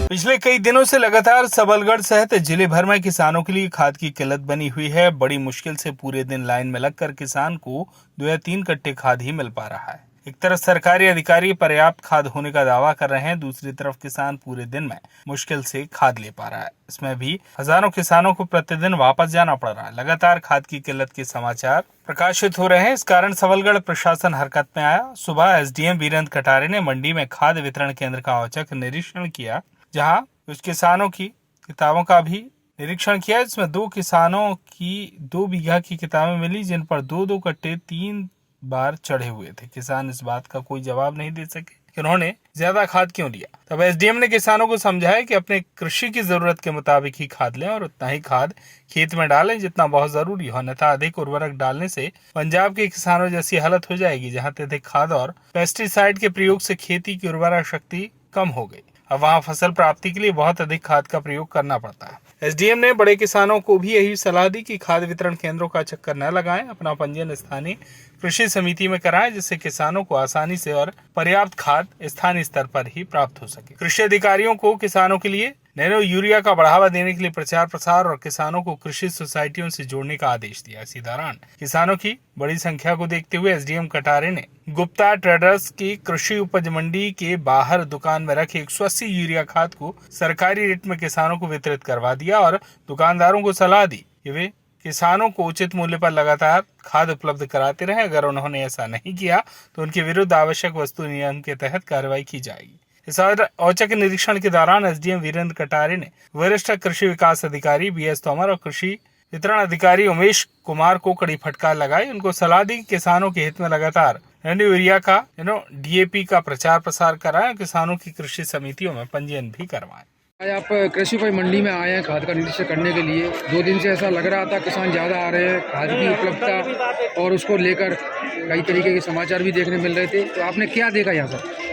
पिछले कई दिनों से लगातार सबलगढ़ सहित जिले भर में किसानों के लिए खाद की किल्लत बनी हुई है। बड़ी मुश्किल से पूरे दिन लाइन में लगकर किसान को 2 या 3 कट्टे खाद ही मिल पा रहा है। एक तरफ सरकारी अधिकारी पर्याप्त खाद होने का दावा कर रहे हैं, दूसरी तरफ किसान पूरे दिन में मुश्किल से खाद ले पा रहा है। इसमें भी हजारों किसानों को प्रतिदिन वापस जाना पड़ रहा है। लगातार खाद की किल्लत के समाचार प्रकाशित हो रहे हैं। इस कारण सबलगढ़ प्रशासन हरकत में आया। सुबह एसडीएम वीरेंद्र कटारे ने मंडी में खाद वितरण केंद्र का औचक निरीक्षण किया, जहां कुछ किसानों की किताबों का भी निरीक्षण किया। इसमें 2 किसानों की 2 बीघा की किताबें मिली, जिन पर 2-2 कट्टे 3 बार चढ़े हुए थे। किसान इस बात का कोई जवाब नहीं दे सके कि उन्होंने ज्यादा खाद क्यों लिया। तब एसडीएम ने किसानों को समझाया कि अपने कृषि की जरूरत के मुताबिक ही खाद लें और उतना ही खाद खेत में डालें जितना बहुत जरूरी हो, अन्यथा अधिक उर्वरक डालने से पंजाब के किसानों जैसी हालत हो जाएगी, जहां अत्यधिक खाद और पेस्टिसाइड के प्रयोग से खेती की उर्वरक शक्ति कम हो गई। अब वहाँ फसल प्राप्ति के लिए बहुत अधिक खाद का प्रयोग करना पड़ता है। एसडीएम ने बड़े किसानों को भी यही सलाह दी कि खाद वितरण केंद्रों का चक्कर न लगाएं, अपना पंजीयन स्थानीय कृषि समिति में कराएं, जिससे किसानों को आसानी से और पर्याप्त खाद स्थानीय स्तर पर ही प्राप्त हो सके। कृषि अधिकारियों को किसानों के लिए नैनो यूरिया का बढ़ावा देने के लिए प्रचार प्रसार और किसानों को कृषि सोसाइटियों से जोड़ने का आदेश दिया। इसी दौरान किसानों की बड़ी संख्या को देखते हुए एसडीएम कटारे ने गुप्ता ट्रेडर्स की कृषि उपज मंडी के बाहर दुकान में रखे 180 यूरिया खाद को सरकारी रेट में किसानों को वितरित करवा दिया और दुकानदारों को सलाह दी कि वे किसानों को उचित मूल्य पर लगातार खाद उपलब्ध कराते रहे। अगर उन्होंने ऐसा नहीं किया तो उनके विरुद्ध आवश्यक वस्तु नियम के तहत कार्रवाई की जाएगी। इस औचक निरीक्षण के दौरान एसडीएम वीरेंद्र कटारे ने वरिष्ठ कृषि विकास अधिकारी बीएस तोमर और कृषि वितरण अधिकारी उमेश कुमार को कड़ी फटकार लगाई। उनको सलाह दी कि किसानों के हित में लगातार नैनो यूरिया का डीएपी का प्रचार प्रसार कराएं, किसानों की कृषि समितियों में पंजीयन भी करवाएं। आज आप कृषि उपज मंडी में आए हैं खाद का निरीक्षण करने के लिए। 2 दिन से ऐसा लग रहा था किसान ज़्यादा आ रहे हैं, खाद की उपलब्धता और उसको लेकर कई तरीके के समाचार भी देखने मिल रहे थे। तो आपने क्या देखा यहाँ पर?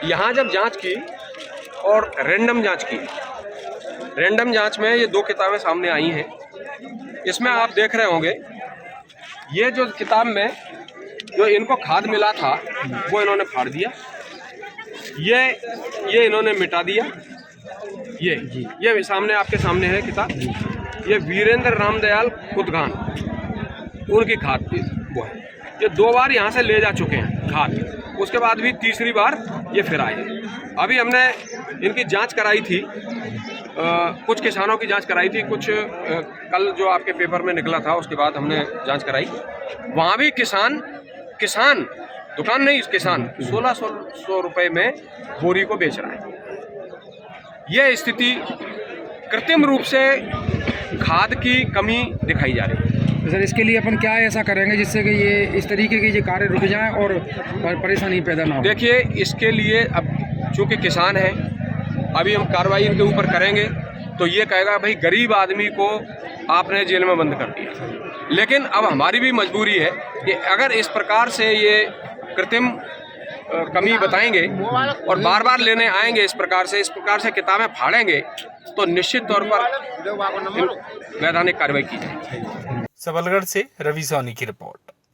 यहाँ जब जांच की और रैंडम जांच की, रैंडम जांच में ये 2 किताबें सामने आई हैं। इसमें आप देख रहे होंगे ये जो किताब में जो इनको खाद मिला था वो इन्होंने फाड़ दिया, ये इन्होंने मिटा दिया। ये सामने आपके सामने है किताब, ये वीरेंद्र रामदयाल खुदगान उनकी खाद थी वो है। ये 2 बार यहाँ से ले जा चुके हैं खाद, उसके बाद भी तीसरी बार ये फिर आए। अभी हमने इनकी जांच कराई थी, कुछ किसानों की जांच कराई थी, कुछ कल जो आपके पेपर में निकला था उसके बाद हमने जांच कराई। वहाँ भी किसान दुकान नहीं, किसान 1600 रुपये में बोरी को बेच रहा है। यह स्थिति कृत्रिम रूप से खाद की कमी दिखाई जा रही है। सर, इसके लिए अपन क्या ऐसा करेंगे जिससे कि ये इस तरीके के ये कार्य रुक जाएं और परेशानी पैदा ना हो? देखिए, इसके लिए अब चूँकि किसान है, अभी हम कार्रवाई इनके ऊपर करेंगे तो ये कहेगा भाई गरीब आदमी को आपने जेल में बंद कर दिया। लेकिन अब हमारी भी मजबूरी है कि अगर इस प्रकार से ये कृत्रिम कमी बताएंगे और बार बार लेने आएंगे, इस प्रकार से किताबें फाड़ेंगे, तो निश्चित तौर पर वैधानिक कार्रवाई की जाएगी। सबलगढ़ से रवि सोनी की रिपोर्ट।